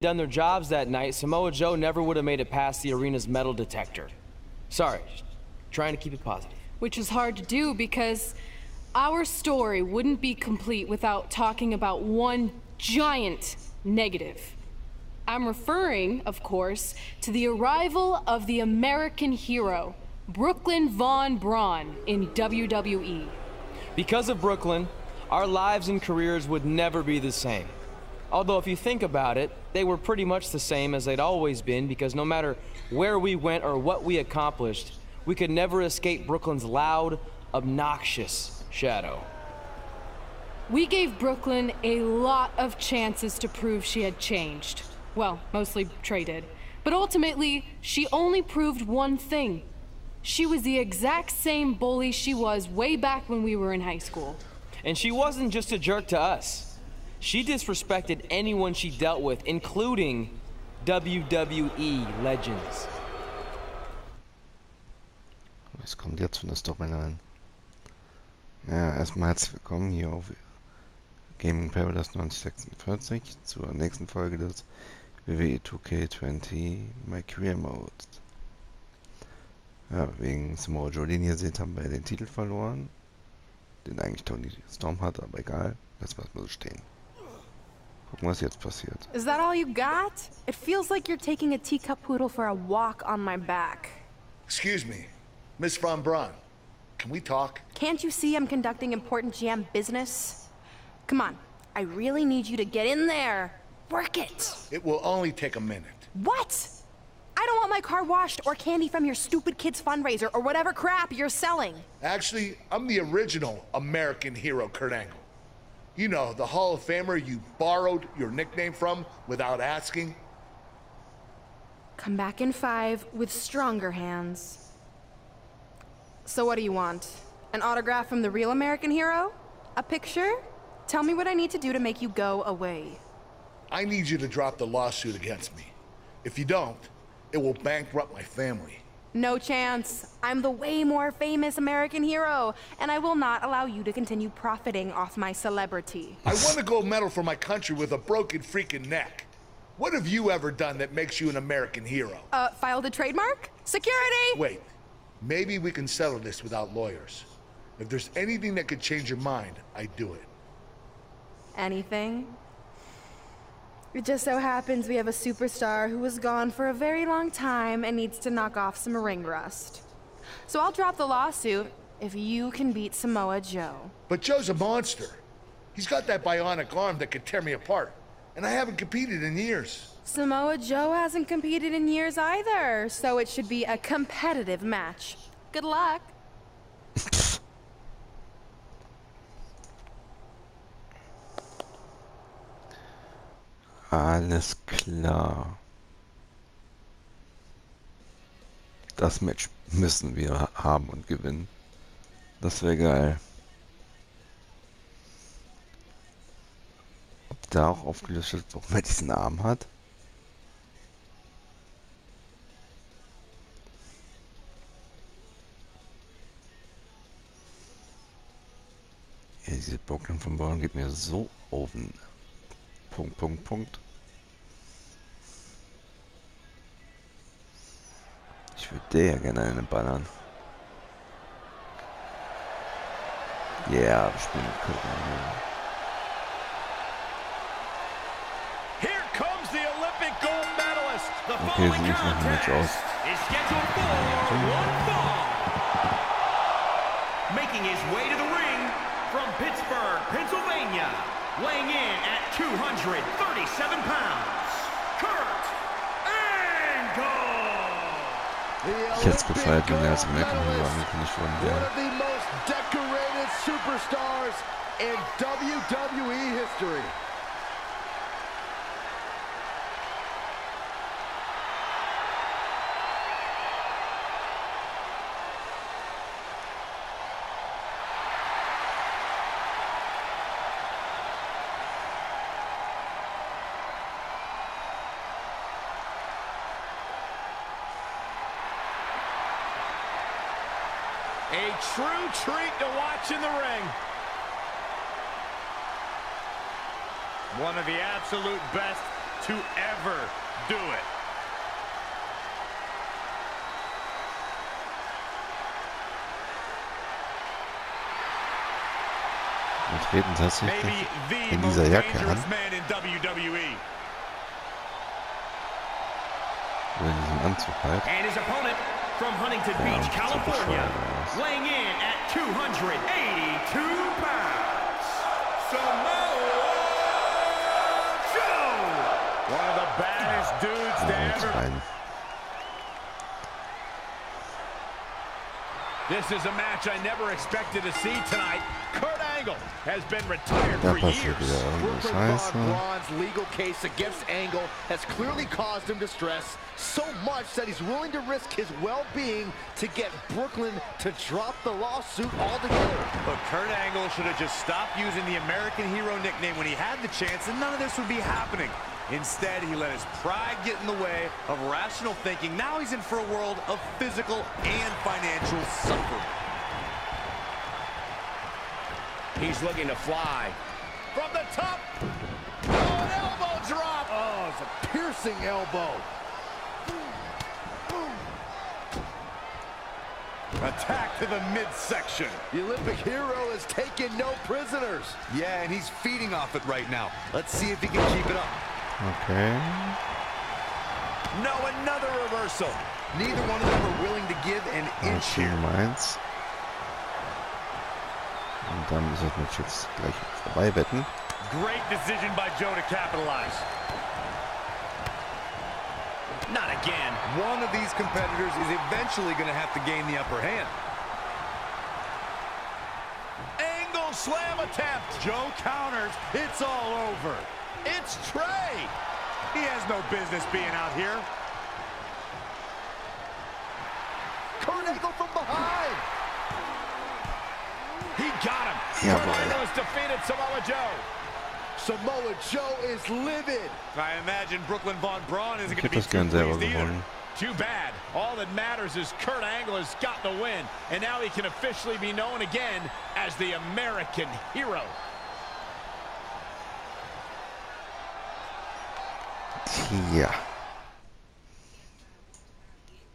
done their jobs that night, Samoa Joe never would have made it past the arena's metal detector. Sorry, just trying to keep it positive. Which is hard to do because our story wouldn't be complete without talking about one giant negative. I'm referring, of course, to the arrival of the American hero, Brooklyn Von Braun, in WWE. Because of Brooklyn, our lives and careers would never be the same. Although if you think about it, they were pretty much the same as they'd always been, because no matter where we went or what we accomplished, we could never escape Brooklyn's loud, obnoxious shadow. We gave Brooklyn a lot of chances to prove she had changed. Well, mostly Trey did. But ultimately, she only proved one thing. She was the exact same bully she was way back when we were in high school. And she wasn't just a jerk to us. She disrespected anyone she dealt with, including WWE legends. Was kommt jetzt von der Storyline? Ja, erstmal herzlich willkommen hier auf Gaming Paradise 1946 zur nächsten Folge des WWE2K20 Meine Karriere Mode. Ja, wegen Samoa Joe, den ihr seht, haben wir den Titel verloren. Den eigentlich Tony Storm hatte, aber egal. Lass mal so stehen. Gucken, was jetzt passiert. Is that all you got? It feels like you're taking a teacup poodle for a walk on my back. Excuse me, Miss Von Braun. Can we talk? Can't you see I'm conducting important GM business? Come on, I really need you to get in there. Work it. It will only take a minute. What? I don't want my car washed or candy from your stupid kids fundraiser or whatever crap you're selling. Actually, I'm the original American hero, Kurt Angle. You know, the Hall of Famer you borrowed your nickname from without asking. Come back in 5 with stronger hands. So what do you want? An autograph from the real American hero? A picture? Tell me what I need to do to make you go away. I need you to drop the lawsuit against me. If you don't, it will bankrupt my family. No chance. I'm the way more famous American hero, and I will not allow you to continue profiting off my celebrity. I won a gold medal for my country with a broken freaking neck. What have you ever done that makes you an American hero? Filed a trademark? Security! Wait, maybe we can settle this without lawyers. If there's anything that could change your mind, I'd do it. Anything? It just so happens we have a superstar who was gone for a very long time and needs to knock off some ring rust. So I'll drop the lawsuit if you can beat Samoa Joe. But Joe's a monster. He's got that bionic arm that could tear me apart. And I haven't competed in years. Samoa Joe hasn't competed in years either, so it should be a competitive match. Good luck. Alles klar. Das Match müssen wir haben und gewinnen. Das wäre geil. Ob da auch aufgelöst wird, warum er diesen Arm hat? Ja, diese Brooklyn von Braun geht mir so auf den Punkt. Ich würde der ja gerne einen ballern. Ja, yeah, wir spielen mit Kurt Angle. Here comes the Olympic gold medalist. The Okay, so ich mache ein Match aus. Is scheduled for one fall. Making his way to the ring from Pittsburgh, Pennsylvania, weighing in at 237 pounds, Kurt Angle. Ich hätte es gefeiert, wenn er als American Hero angekündigt worden wäre. One of the most decorated superstars in WWE history. A true treat to watch in the ring. One of the absolute best to ever do it. Wir treten tatsächlich Maybe the in most dieser Jacke dangerous an. man in WWE. Oder in diesem Anzug halt. And his opponent from Huntington Ja, Beach, sieht so California, bescheuert aus. weighing in at 282 pounds, Samoa Joe! One of the baddest dudes to Ja, jetzt ever. rein. This is a match I never expected to see tonight. Kurt Angle has been retired Da for passiert years. wieder irgendwas Brooklyn Scheiße. Von Braun's legal case against Angle has clearly caused him distress, so much that he's willing to risk his well-being to get Brooklyn to drop the lawsuit altogether. But Kurt Angle should have just stopped using the American Hero nickname when he had the chance, and none of this would be happening. Instead, he let his pride get in the way of rational thinking. Now he's in for a world of physical and financial suffering. He's looking to fly. From the top. Oh, an elbow drop. Oh, it's a piercing elbow. Attack to the midsection. The Olympic hero has taken no prisoners. Yeah, and he's feeding off it right now. Let's see if he can keep it up. Okay. No, another reversal. Neither one of them are willing to give an inch here. Nummer 1. Und dann ist es natürlich gleich vorbei wetten. Great decision by Joe to capitalize. Not again. One of these competitors is eventually going to have to gain the upper hand. Angle slam attempt. Joe counters. It's all over. It's Trey. He has no business being out here. Kurt Angle from behind. He got him. Yeah, Kurt boy. Angle has defeated Samoa Joe. Samoa Joe is livid. I imagine Brooklyn Von Braun isn't Ich going to hätte be das too gern selber pleased either. gewonnen. Too bad. All that matters is Kurt Angle has got the win, and now he can officially be known again as the American Hero. Tja.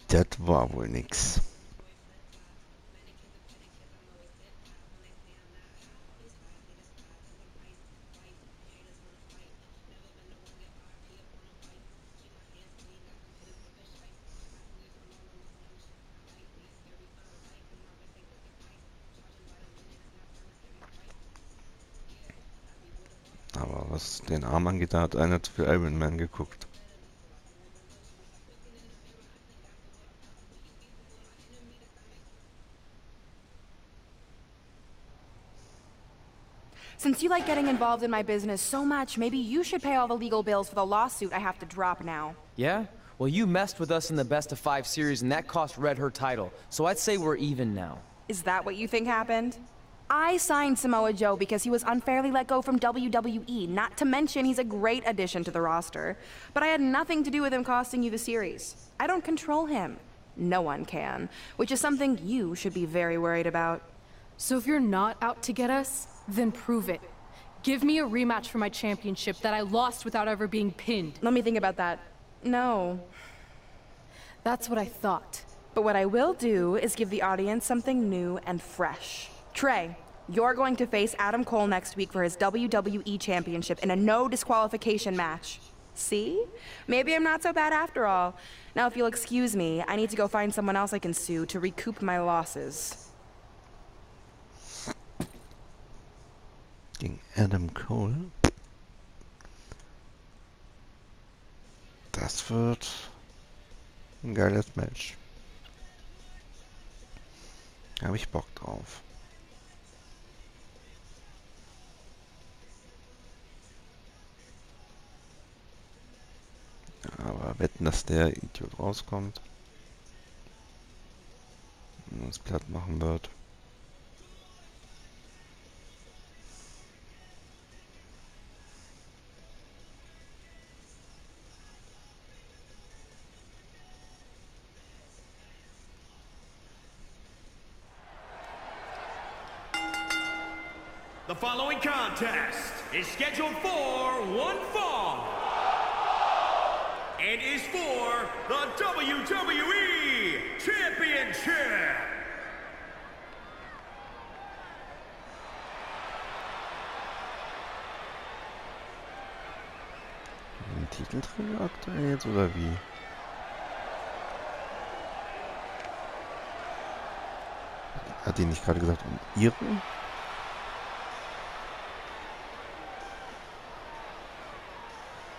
Das war wohl nix. Aber was den Arm angeht, da hat einer zu viel Iron Man geguckt. Since you like getting involved in my business so much, maybe you should pay all the legal bills for the lawsuit I have to drop now. Yeah? Well, you messed with us in the Best of 5 series, and that cost Red her title. So I'd say we're even now. Is that what you think happened? I signed Samoa Joe because he was unfairly let go from WWE, not to mention he's a great addition to the roster. But I had nothing to do with him costing you the series. I don't control him. No one can, which is something you should be very worried about. So if you're not out to get us, then prove it. Give me a rematch for my championship that I lost without ever being pinned. Let me think about that. No. That's what I thought. But what I will do is give the audience something new and fresh. Trey, you're going to face Adam Cole next week for his WWE Championship in a no disqualification match. See? Maybe I'm not so bad after all. Now, if you'll excuse me, I need to go find someone else I can sue to recoup my losses. Gegen Adam Cole. Das wird ein geiles Match. Da habe ich Bock drauf. Aber wetten, dass der Idiot rauskommt und uns platt machen wird. The following contest is scheduled for one fall. and is for the WWE Championship. Ein Titelträger aktuell jetzt oder wie? Hat die nicht gerade gesagt ihre?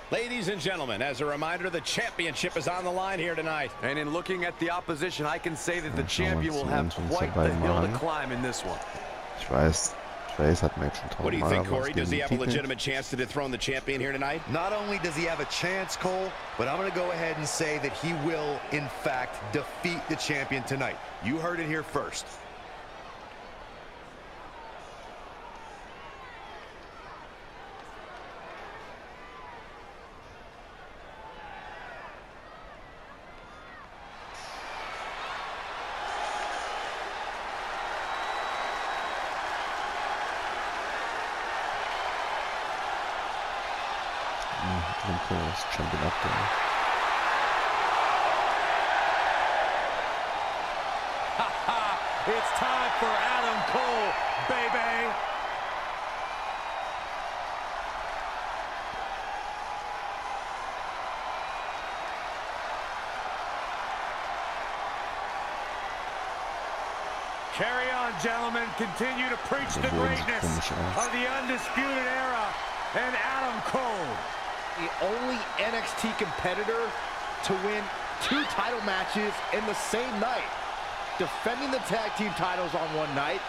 Ladies and gentlemen, as a reminder, the championship is on the line here tonight. And in looking at the opposition, I can say that the champion will have quite the hill to climb in this one. Ich weiß, hat man jetzt schon What do you tausendmal, think, aber Corey? es Does he gegen have den a Titel. legitimate chance to dethrone the champion here tonight? Not only does he have a chance, Cole, but I'm going to go ahead and say that he will, in fact, defeat the champion tonight. You heard it here first. Is jumping up there. It's time for Adam Cole, baby. Carry on, gentlemen. Continue to preach the greatness of the Undisputed Era and Adam Cole. The only NXT competitor to win 2 title matches in the same night. Defending the tag team titles on one night,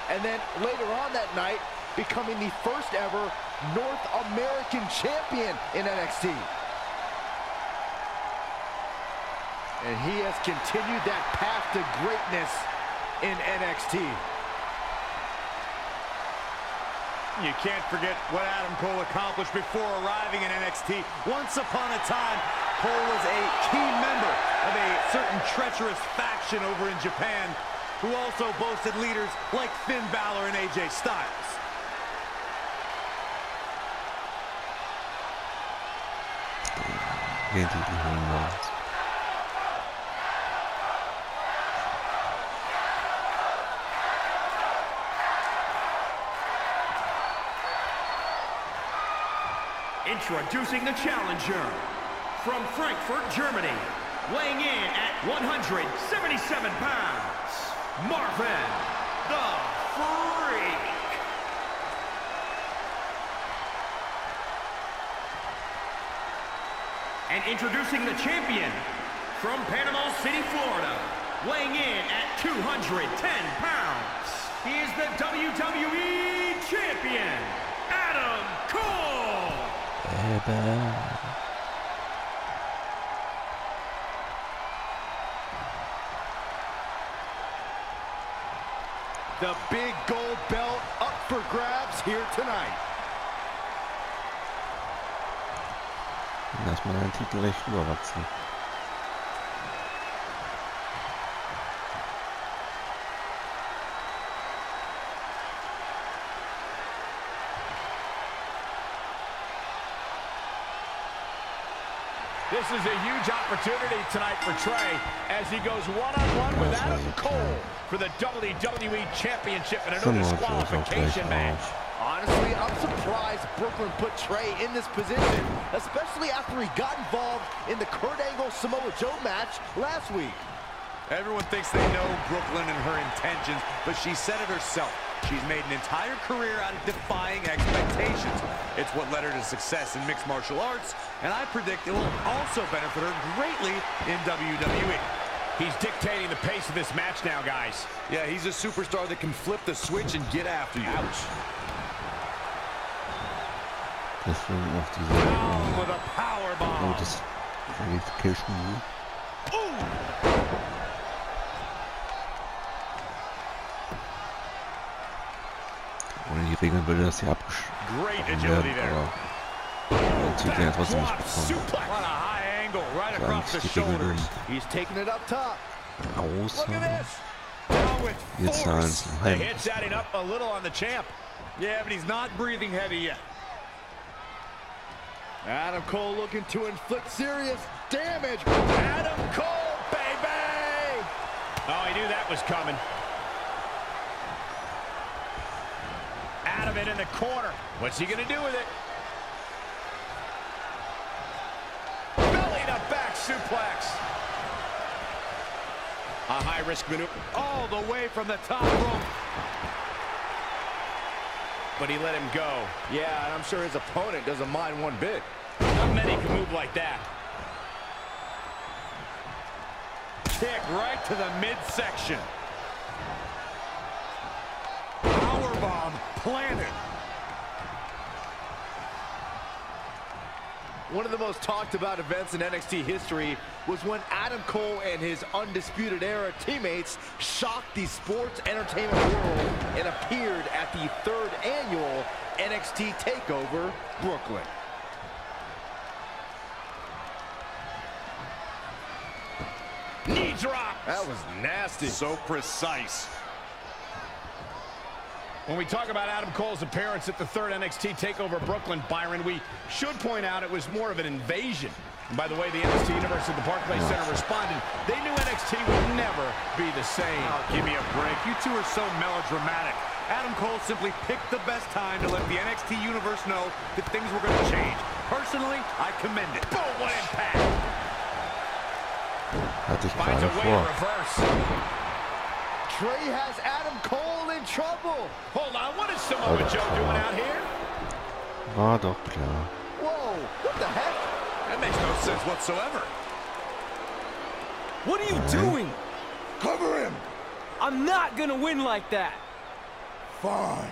and then later on that night, becoming the first ever North American champion in NXT. And he has continued that path to greatness in NXT. You can't forget what Adam Cole accomplished before arriving in NXT. Once upon a time, Cole was a key member of a certain treacherous faction over in Japan, who also boasted leaders like Finn Balor and AJ Styles. Introducing the challenger from Frankfurt, Germany, weighing in at 177 pounds, Marvin the Freak. And introducing the champion from Panama City, Florida, weighing in at 210 pounds, he is the WWE Champion, Adam Cole. The big gold belt up for grabs here tonight. Lass mal den Titel echt überwachsen. This is a huge opportunity tonight for Trey as he goes one-on-one with Adam Cole for the WWE Championship in another disqualification match. Honestly, I'm surprised Brooklyn put Trey in this position, especially after he got involved in the Kurt Angle Samoa Joe match last week. Everyone thinks they know Brooklyn and her intentions, but she said it herself. She's made an entire career out of defying expectations. It's what led her to success in mixed martial arts, and I predict it will also benefit her greatly in WWE. He's dictating the pace of this match now, guys. Yeah, he's a superstar that can flip the switch and get after you. Ouch. Deswegen auch diese With a power bomb. das Qualification Move. Ohne die Regeln würde das ja abgeschlossen werden, aber den Titel ja trotzdem nicht bekommen. Die Regeln He's taking it up top. raus. Wir zahlen es im Heim. Hits adding up a little on the champ. Yeah, but he's not breathing heavy yet. Adam Cole looking to inflict serious damage. Adam Cole, baby! Oh, he knew that was coming. Out of it in the corner. What's he going to do with it? Belly to back suplex. A high-risk maneuver. All the way from the top rope. But he let him go. Yeah, and I'm sure his opponent doesn't mind one bit. Not many can move like that. Kick right to the midsection. Powerbomb planted. One of the most talked about events in NXT history was when Adam Cole and his Undisputed Era teammates shocked the sports entertainment world and appeared at the 3rd annual NXT TakeOver Brooklyn. Knee drop. That was nasty. So precise. When we talk about Adam Cole's appearance at the 3rd NXT TakeOver Brooklyn, Byron, we should point out it was more of an invasion. And by the way, the NXT Universe at the Barclays Center responded. They knew NXT would never be the same. Oh, give me a break. You two are so melodramatic. Adam Cole simply picked the best time to let the NXT Universe know that things were going to change. Personally, I commend it. Boom, what impact. Hatte ich Finds a gerade way to vor. reverse. Trey has Adam Cole in trouble. Hold on, what is Samoa Joe doing out here? War doch klar. Whoa, what the heck? That makes no sense whatsoever. What are you doing? Cover him! I'm not gonna win like that. Fine.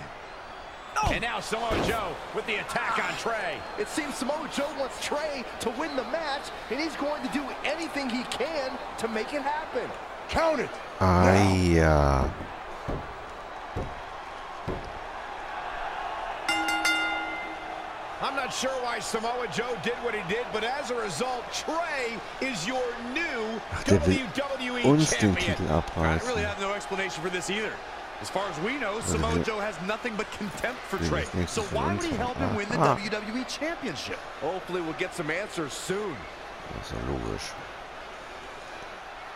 And now Samoa Joe with the attack on Trey. It seems Samoa Joe wants Trey to win the match, and he's going to do anything he can to make it happen. Count it! Ah ja. I'm not sure why Samoa Joe did what he did, but as a result, Trey is your new Der will WWE uns den champion. Titel I abreißen. really have no explanation for this either. As far as we know, Samoa Joe has nothing but contempt for Trey. So why would he help him win the WWE Championship? Hopefully we'll get some answers soon. Das ist ja logisch.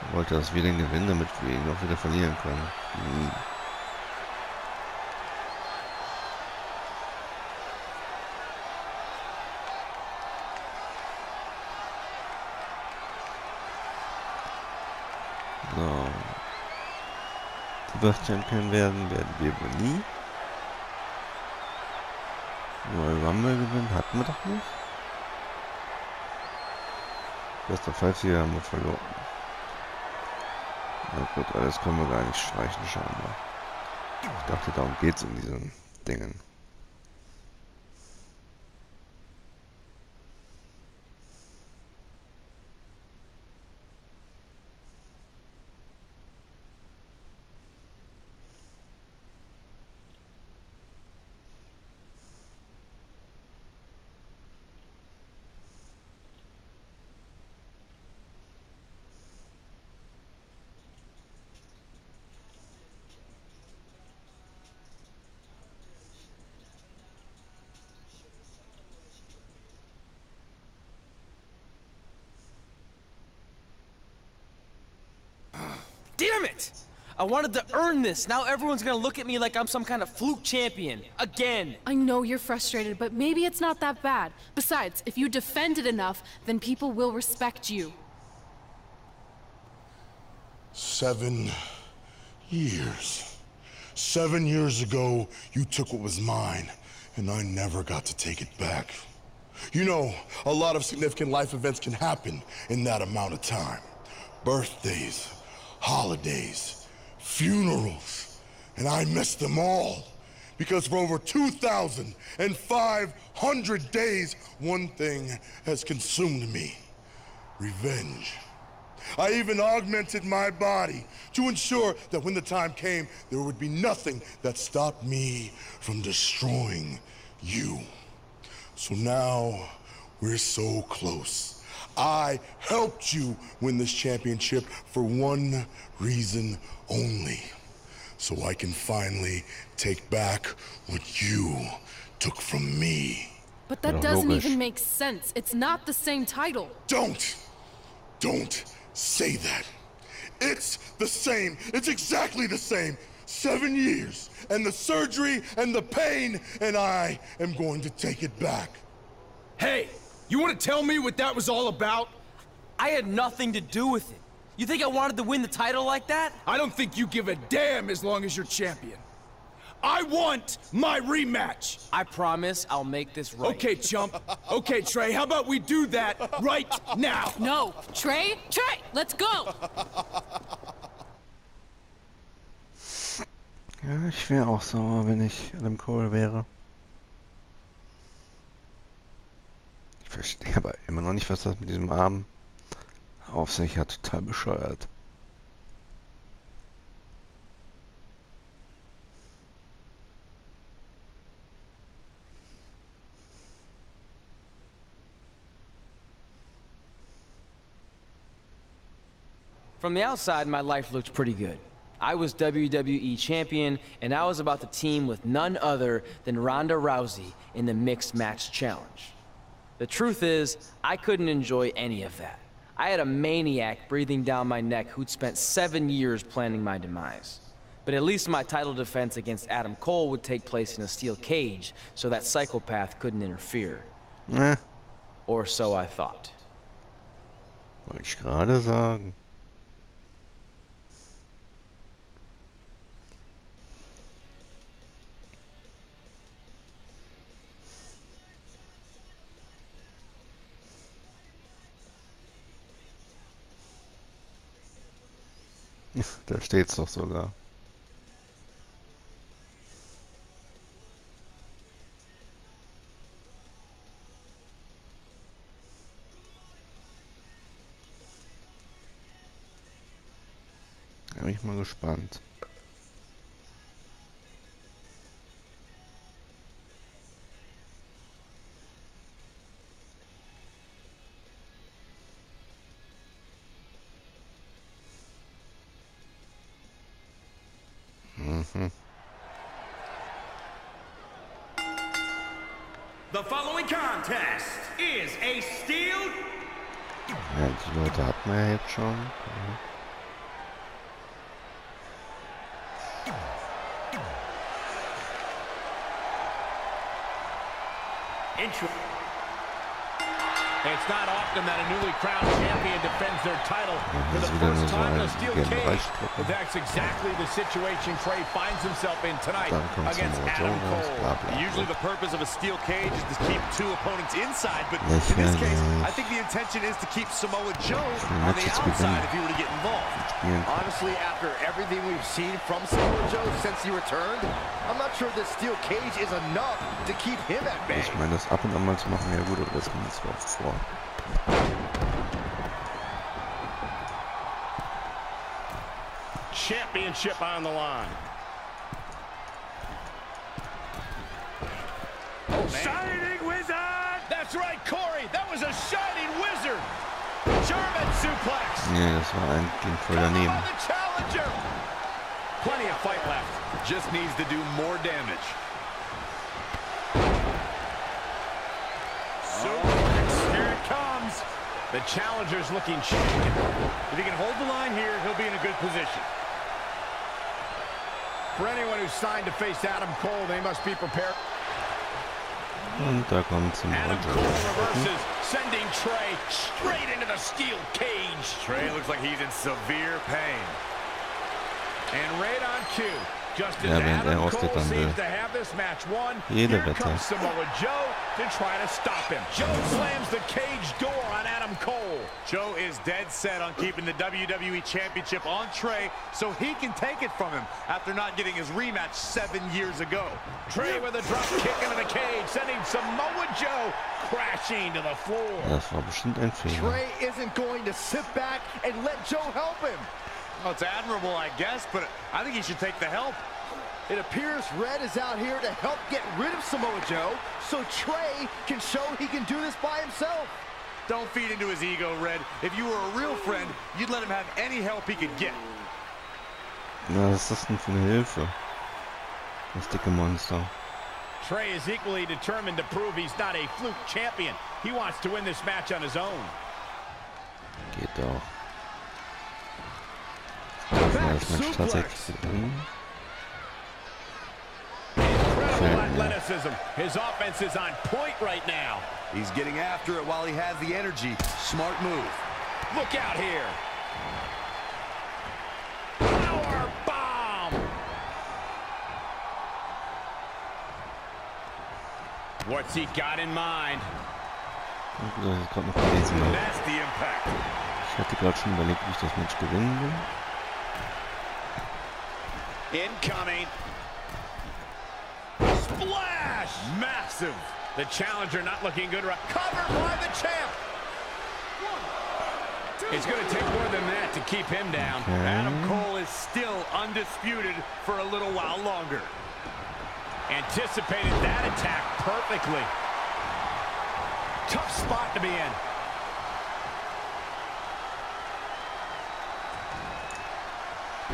Er wollte, dass wir den gewinnen, damit wir ihn auch wieder verlieren können. So. Champion werden wir wohl nie. Royal Rumble gewinnen hatten wir doch nicht. Best of 5-Sieger haben wir verloren. Na gut, alles können wir gar nicht streichen, scheinbar. Ich dachte, darum geht's in diesen Dingen. Damn it! I wanted to earn this. Now everyone's gonna look at me like I'm some kind of fluke champion. Again. I know you're frustrated, but maybe it's not that bad. Besides, if you defend it enough, then people will respect you. 7 years. 7 years ago, you took what was mine, and I never got to take it back. You know, a lot of significant life events can happen in that amount of time. Birthdays, holidays, funerals, and I missed them all. Because for over 2,500 days, one thing has consumed me: revenge. I even augmented my body to ensure that when the time came, there would be nothing that stopped me from destroying you. So now, we're so close. I helped you win this championship for one reason only. So I can finally take back what you took from me. But that Ja, doesn't logisch. even make sense. It's not the same title. Don't say that. It's the same. It's exactly the same. 7 years, and the surgery, and the pain, and I am going to take it back. Hey, you want to tell me what that was all about? I had nothing to do with it. You think I wanted to win the title like that? I don't think you give a damn as long as you're champion. I want my rematch! I promise I'll make this right. Okay, chump. Okay, Trey, how about we do that right now? No, Trey, let's go! Ja, ich wäre auch sauer, wenn ich Adam Cole wäre. Ich verstehe aber immer noch nicht, was das mit diesem Arm auf sich hat. Total bescheuert. From the outside, my life looked pretty good. I was WWE champion, and I was about to team with none other than Ronda Rousey in the Mixed Match Challenge. The truth is, I couldn't enjoy any of that. I had a maniac breathing down my neck who'd spent 7 years planning my demise. But at least my title defense against Adam Cole would take place in a steel cage, so that psychopath couldn't interfere. Or so I thought. Wollte ich gerade sagen. Da steht's doch sogar. Da bin ich mal gespannt. The following contest is a steel. Ja, die Leute hatten wir ja jetzt schon. It's not often that a newly crowned champion defends their title for the first time in a steel cage, but that's exactly the situation Trey finds himself in tonight against Adam Cole. Usually the purpose of a steel cage is to keep two opponents inside, but in this case, I think the intention is to keep Samoa Joe on the outside if he were to get involved. Honestly, after everything we've seen from Samoa Joe since he returned, I'm not sure this steel cage is enough to keep him at bay. Ich meine, das ab und an mal zu machen, ja gut, aber das kommt jetzt auch vor. Championship on the line. Oh, Shining Wizard! That's right, Corey. That was a shining wizard. German suplex. Nee, das war eigentlich voll daneben. The challenger. Plenty of fight left. Just needs to do more damage. Here it comes. The challenger's looking shaken. If he can hold the line here, he'll be in a good position. For anyone who's signed to face Adam Cole, they must be prepared. Und da kommt zum Adam Cole reverses, sending Trey straight into the steel cage. Trey looks like he's in severe pain. And right on cue, just as Ja, wenn Adam Cole ausgeht, dann seems to have this match won, jede here Wette. comes Samoa Joe to try to stop him. Joe slams the cage door on Adam Cole. Joe is dead set on keeping the WWE Championship on Trey so he can take it from him after not getting his rematch 7 years ago. Trey with a drop kick into the cage, sending Samoa Joe crashing to the floor. Das war bestimmt ein Fehler. Trey isn't going to sit back and let Joe help him. Well, it's admirable, I guess, but I think he should take the help. It appears Red is out here to help get rid of Samoa Joe so Trey can show he can do this by himself. Don't feed into his ego, Red. If you were a real friend, you'd let him have any help he could get. Na, was ist das denn für eine Hilfe? Das dicke Monster. Trey is equally determined to prove he's not a fluke champion. He wants to win this match on his own. Geht doch. Das Match tatsächlich gewinnen. Incredible athleticism. His offense is on point right now. He's getting after it while he has the energy. Smart move. Look out here. Power bomb. What's he got in mind? That's the impact. Ich hatte gerade schon überlegt, wie ich das Match gewinnen will. Incoming. Splash! Massive. The challenger not looking good. Covered by the champ. It's going to take more than that to keep him down. Okay. Adam Cole is still undisputed for a little while longer. Anticipated that attack perfectly. Tough spot to be in.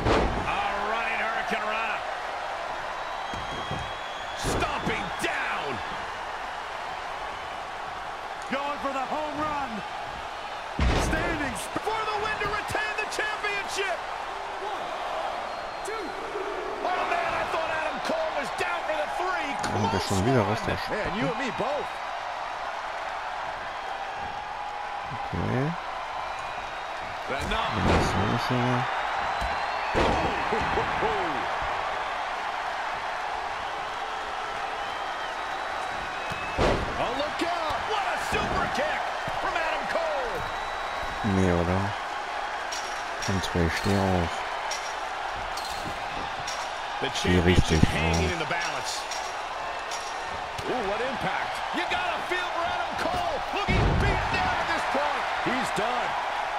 A running Hurricane Rana. Stomping down. Going for the home run. Standing For the win to retain the championship. 1, 2. Oh, man, I thought Adam Cole was down for the 3. Kommt er schon wieder raus, der Man, you and me both. Okay. enough. Oh, look out! What a super kick from Adam Cole! Nee, oder? Komm, Trey, steh auf. The Steh richtig hanging in auf. the balance. Ooh, what impact! You gotta feel for Adam Cole. Look, he's beat down at this point. He's done.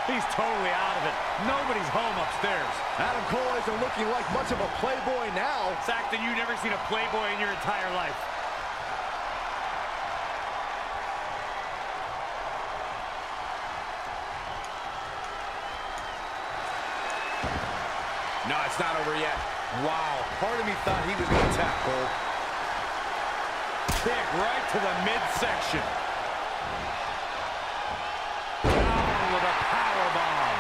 He's totally out of it. Nobody's home upstairs. Adam Cole isn't looking like much of a playboy now. Saxton, you've never seen a playboy in your entire life. No, it's not over yet. Wow, part of me thought he was going to tap Cole. Kick right to the midsection. Down with a powerbomb.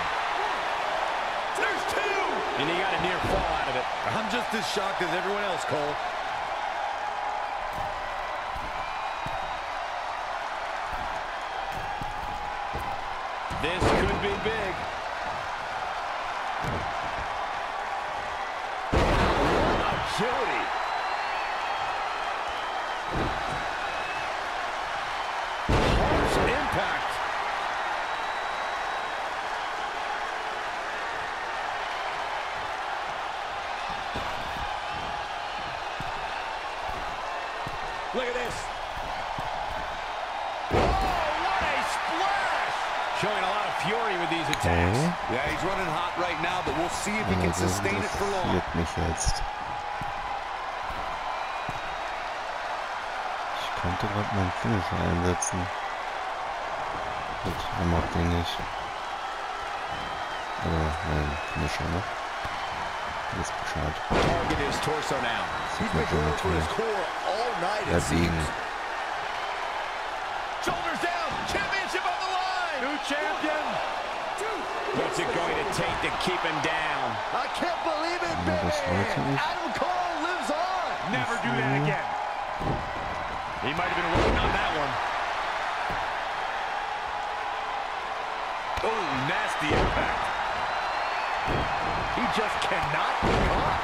There's 2! And he got a near fall out of it. I'm just as shocked as everyone else, Cole. This could be big. Agility. Harsh impact. Look at this. Oh, what a splash! Showing a lot of fury with these attacks. Okay. Yeah, he's running hot right now, but we'll see if he can Also, sustain it for das long. irritiert mich jetzt. Ich konnte gerade meinen Finisher einsetzen. Gut, er macht den nicht. Oder mein Finisher, ne? Ist Bescheid. Target his torso now. He's been going for his core all night, it seems. Biegen. Shoulders down. Championship on the line. New champion. What's it going to take to keep him down? I can't believe it, Ja, das wollte baby. ich. Adam Cole lives on. Never do that again. He might have been working on that one. Oh, nasty impact. He just cannot be caught.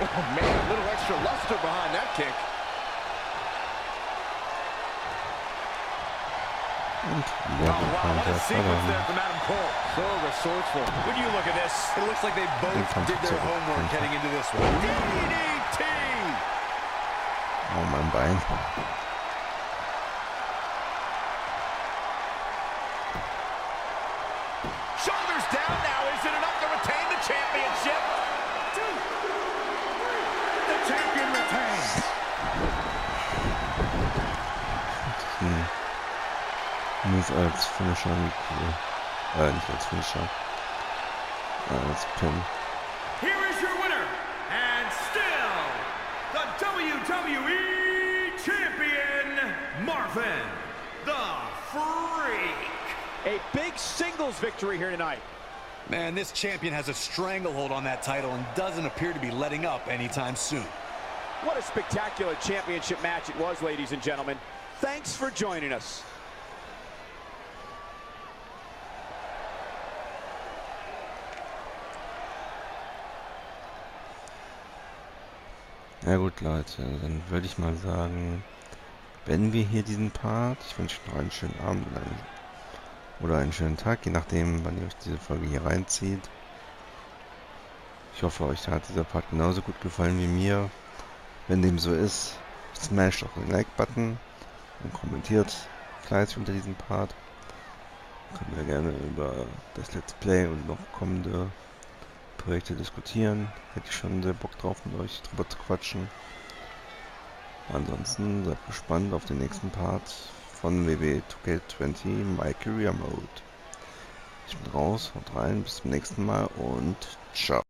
Oh man, a little extra luster behind that kick. Und Oh, wieder wow, bekommt what a er sequence there Vater. from Adam Cole. So resourceful. When you look at this, it looks like they both did their homework heading into this one. DDT! Oh, mein Bein. Shoulders down now. Is it enough to retain the championship? The champion retains. Das als Finisher, wie cool. Nicht als Finisher. Als Pin. Here is your winner, and still the WWE Champion, Marvin the Freak. A big singles victory here tonight. Man, this champion has a stranglehold on that title and doesn't appear to be letting up anytime soon. What a spectacular championship match it was, ladies and gentlemen. Thanks for joining us. Ja gut, Leute, dann würde ich mal sagen, beenden wir hier diesen Part. Ich wünsche euch noch einen schönen Abend oder einen schönen Tag, je nachdem, wann ihr euch diese Folge hier reinzieht. Ich hoffe, euch hat dieser Part genauso gut gefallen wie mir. Wenn dem so ist, smasht doch den Like-Button und kommentiert fleißig unter diesem Part. Können wir gerne über das Let's Play und noch kommende Projekte diskutieren. Hätte ich schon sehr Bock drauf, mit euch drüber zu quatschen. Ansonsten seid gespannt auf den nächsten Part von WWE2K20 Meine Karriere Mode. Ich bin raus, haut rein, bis zum nächsten Mal und ciao.